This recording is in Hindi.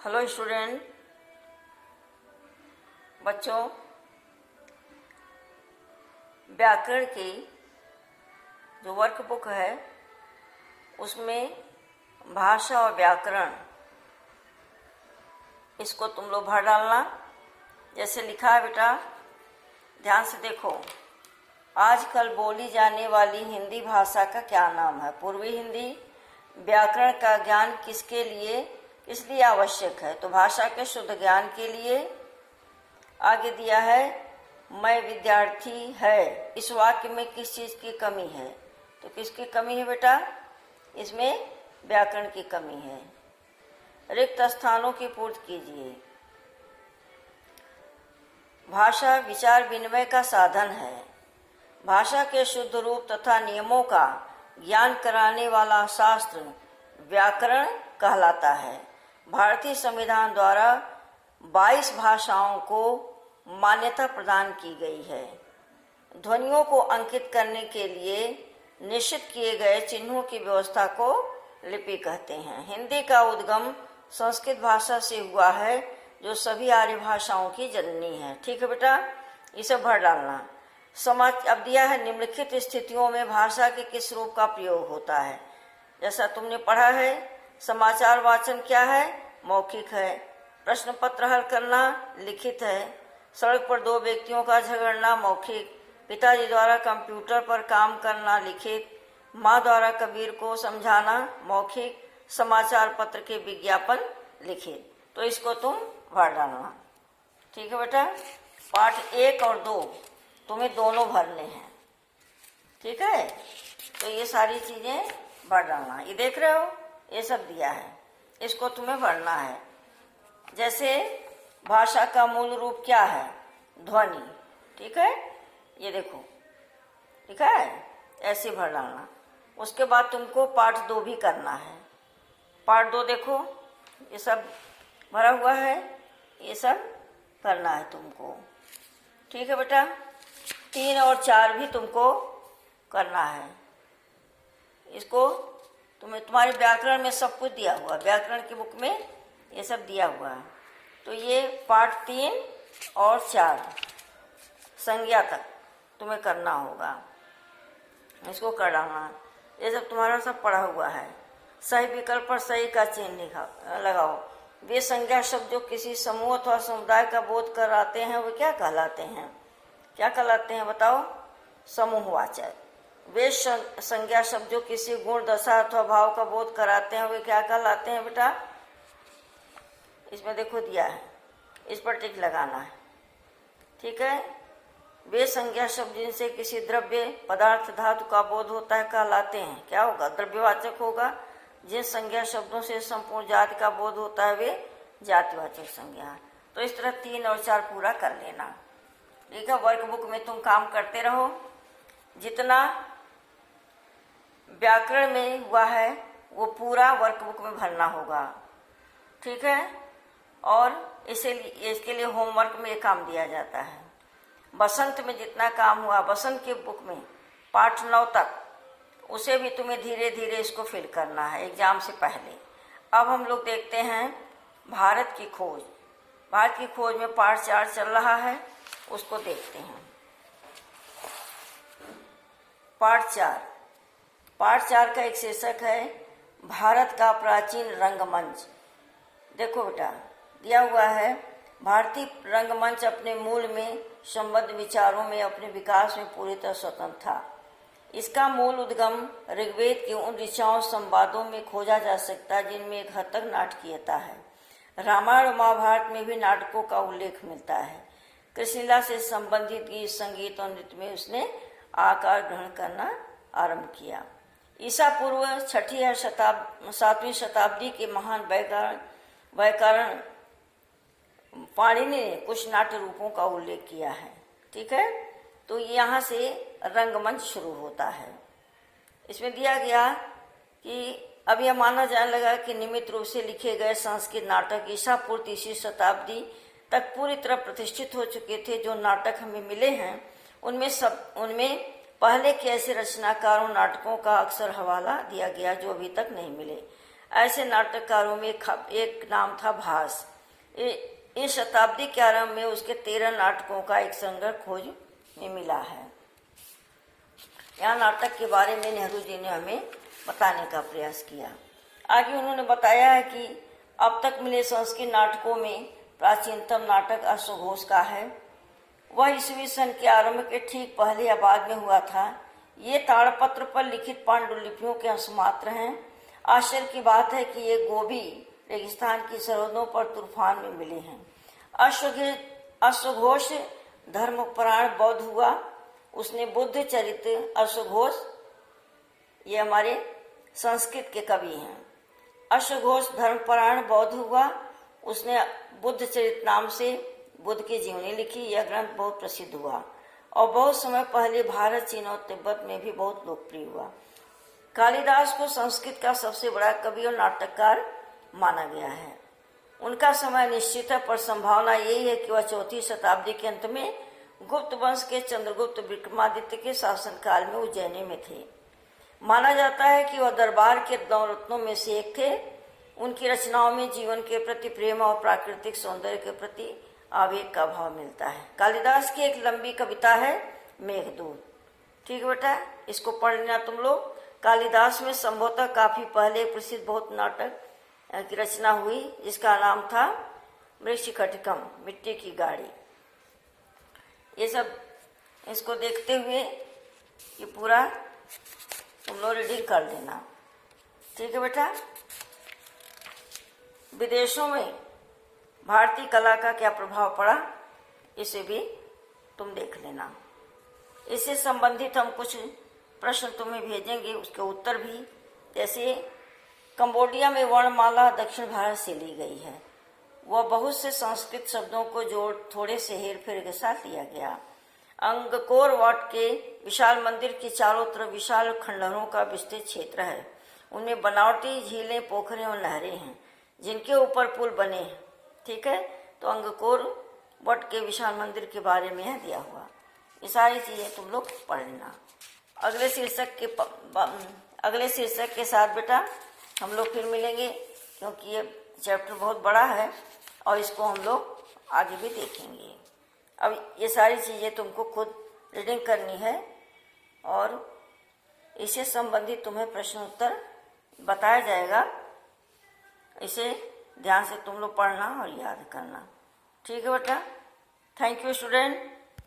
हेलो स्टूडेंट, बच्चों, व्याकरण की जो वर्कबुक है उसमें भाषा और व्याकरण इसको तुम लोग भर डालना। जैसे लिखा है बेटा, ध्यान से देखो। आजकल बोली जाने वाली हिंदी भाषा का क्या नाम है? पूर्वी हिंदी। व्याकरण का ज्ञान किसके लिए इसलिए आवश्यक है? तो भाषा के शुद्ध ज्ञान के लिए। आगे दिया है मैं विद्यार्थी है, इस वाक्य में किस चीज की कमी है? तो किसकी कमी है बेटा? इसमें व्याकरण की कमी है। रिक्त स्थानों की पूर्ति कीजिए। भाषा विचार विनिमय का साधन है। भाषा के शुद्ध रूप तथा नियमों का ज्ञान कराने वाला शास्त्र व्याकरण कहलाता है। भारतीय संविधान द्वारा 22 भाषाओं को मान्यता प्रदान की गई है। ध्वनियों को अंकित करने के लिए निश्चित किए गए चिन्हों की व्यवस्था को लिपि कहते हैं। हिंदी का उद्गम संस्कृत भाषा से हुआ है, जो सभी आर्य भाषाओं की जननी है। ठीक है बेटा, इसे भर डालना। अब दिया है निम्नलिखित स्थितियों में भाषा के किस रूप का प्रयोग होता है? जैसा तुमने पढ़ा है, समाचार वाचन क्या है? मौखिक है। प्रश्न पत्र हल करना लिखित है। सड़क पर दो व्यक्तियों का झगड़ना मौखिक। पिताजी द्वारा कंप्यूटर पर काम करना लिखित। माँ द्वारा कबीर को समझाना मौखिक। समाचार पत्र के विज्ञापन लिखित। तो इसको तुम भर डालना। ठीक है बेटा, पाठ 1 और 2 तुम्हें दोनों भरने हैं। ठीक है, तो ये सारी चीजें भर डालना। ये देख रहे हो, ये सब दिया है, इसको तुम्हें भरना है। जैसे भाषा का मूल रूप क्या है? ध्वनि। ठीक है, ये देखो, ठीक है, ऐसे भर डालना। उसके बाद तुमको पाठ 2 भी करना है। पाठ 2 देखो, ये सब भरा हुआ है, ये सब करना है तुमको। ठीक है बेटा, 3 और 4 भी तुमको करना है। इसको तुम्हारे व्याकरण में सब कुछ दिया हुआ है, व्याकरण की बुक में ये सब दिया हुआ है। तो ये पाठ 3 और 4 संज्ञा तक तुम्हें करना होगा, इसको कर डालना। ये सब तुम्हारा सब पढ़ा हुआ है। सही विकल्प पर सही का चिन्ह लगाओ। वे संज्ञा शब्द जो किसी समूह अथवा समुदाय का बोध कराते हैं वे क्या कहलाते हैं? क्या कहलाते हैं बताओ? समूहवाचक। वे संज्ञा शब्द जो किसी गुण दशा अथवा भाव का बोध कराते हैं वे क्या कहलाते हैं बेटा? इसमें देखो दिया है, इस पर टिक लगाना है। ठीक है, वे संज्ञा शब्द जिनसे किसी द्रव्य पदार्थ धातु का बोध होता है कहलाते हैं, क्या होगा? द्रव्यवाचक होगा। जिन संज्ञा शब्दों से संपूर्ण जाति का बोध होता है वे जातिवाचक संज्ञा। तो इस तरह 3 और 4 पूरा कर लेना। ठीक है, वर्कबुक में तुम काम करते रहो। जितना व्याकरण में हुआ है वो पूरा वर्कबुक में भरना होगा। ठीक है, और इसके लिए होमवर्क में ये काम दिया जाता है। बसंत में जितना काम हुआ, बसंत की बुक में पाठ 9 तक, उसे भी तुम्हें धीरे धीरे इसको फिल करना है एग्जाम से पहले। अब हम लोग देखते हैं भारत की खोज। भारत की खोज में पाठ 4 चल रहा है, उसको देखते हैं। पाठ 4 का एक शीर्षक है भारत का प्राचीन रंगमंच। देखो बेटा, दिया हुआ है भारतीय रंगमंच अपने मूल में संबद्ध विचारों में अपने विकास में पूरी तरह स्वतंत्र था। इसका मूल उद्गम ऋग्वेद के उन ऋचाओं संवादों में खोजा जा सकता है जिनमें एक हद तक नाटकीयता है। रामायण और महाभारत में भी नाटकों का उल्लेख मिलता है। कृष्णलीला से संबंधित गीत, संगीत और नृत्य में उसने आकार ग्रहण करना आरंभ किया। ईसा पूर्व 6वीं या 7वीं शताब्दी के महान वैयाकरण पाणिनि ने कुछ नाट्य रूपों का उल्लेख किया है। ठीक है, तो यहाँ से रंगमंच शुरू होता है। इसमें दिया गया कि अब यह माना जाने लगा कि नियमित रूप से लिखे गए संस्कृत नाटक ईसा पूर्व 3वीं शताब्दी तक पूरी तरह प्रतिष्ठित हो चुके थे। जो नाटक हमें मिले हैं उनमें पहले के ऐसे रचनाकारों नाटकों का अक्सर हवाला दिया गया जो अभी तक नहीं मिले। ऐसे नाटककारों में एक नाम था भास। इस शताब्दी के आरंभ में उसके 13 नाटकों का एक संग्रह खोज में मिला है। यहाँ नाटक के बारे में नेहरू जी ने हमें बताने का प्रयास किया। आगे उन्होंने बताया है कि अब तक मिले संस्कृत नाटकों में प्राचीनतम नाटक अश्वघोष का है। वह ईस्वी सन के आरंभ के ठीक पहले या बाद में हुआ था। ये ताड़पत्र पर लिखित पांडुलिपियों के अंश मात्र हैं। आश्चर्य की बात है कि ये गोबी रेगिस्तान की सरहदों पर तूफान में मिले हैं। अश्वघोष धर्मपरायण बौद्ध हुआ। उसने बुद्ध चरित्र अश्वघोष, ये हमारे संस्कृत के कवि हैं। अश्वघोष धर्मपरायण बौद्ध हुआ। उसने बुद्ध चरित्र नाम से बुद्ध की जीवनी लिखी। यह ग्रंथ बहुत प्रसिद्ध हुआ और बहुत समय पहले भारत, चीन और तिब्बत में भी बहुत लोकप्रिय हुआ। कालिदास को संस्कृत का सबसे बड़ा कवि और नाटककार माना गया है। उनका समय निश्चित है, पर संभावना यही है कि वह 4वीं शताब्दी के अंत में गुप्त वंश के चंद्रगुप्त विक्रमादित्य के शासनकाल में उज्जैनी में थे। माना जाता है कि वह दरबार के नवरत्नों में से एक थे। उनकी रचनाओं में जीवन के प्रति प्रेम और प्राकृतिक सौंदर्य के प्रति आवेग का भाव मिलता है। कालिदास की एक लंबी कविता है मेघदूत। ठीक है बेटा, इसको पढ़ लेना तुम लोग। कालिदास में संभवतः काफी पहले प्रसिद्ध बहुत नाटक की रचना हुई जिसका नाम था मृच्छकटिकम, मिट्टी की गाड़ी। ये सब इसको देखते हुए ये पूरा तुम लोग रीडिंग कर लेना। ठीक है बेटा। विदेशों में भारतीय कला का क्या प्रभाव पड़ा, इसे भी तुम देख लेना। इससे संबंधित हम कुछ प्रश्न तुम्हें भेजेंगे, उसके उत्तर भी। जैसे कंबोडिया में वर्णमाला दक्षिण भारत से ली गई है। वह बहुत से संस्कृत शब्दों को जोड़ थोड़े से हेरफेर के साथ लिया गया। अंगकोर वाट के विशाल मंदिर के चारों तरफ विशाल खंडहरों का विस्तृत क्षेत्र है। उनमें बनावटी झीलें, पोखरें और नहरें हैं जिनके ऊपर पुल बने हैं। ठीक है, तो अंगकोर वट के विशाल मंदिर के बारे में है दिया हुआ। ये सारी चीजें तुम लोग पढ़ लेना। अगले शीर्षक के साथ बेटा हम लोग फिर मिलेंगे, क्योंकि ये चैप्टर बहुत बड़ा है और इसको हम लोग आगे भी देखेंगे। अब ये सारी चीजें तुमको खुद रीडिंग करनी है और इससे संबंधित तुम्हें प्रश्न उत्तर बताया जाएगा। इसे ध्यान से तुम लोग पढ़ना और याद करना। ठीक है बेटा। Thank you student.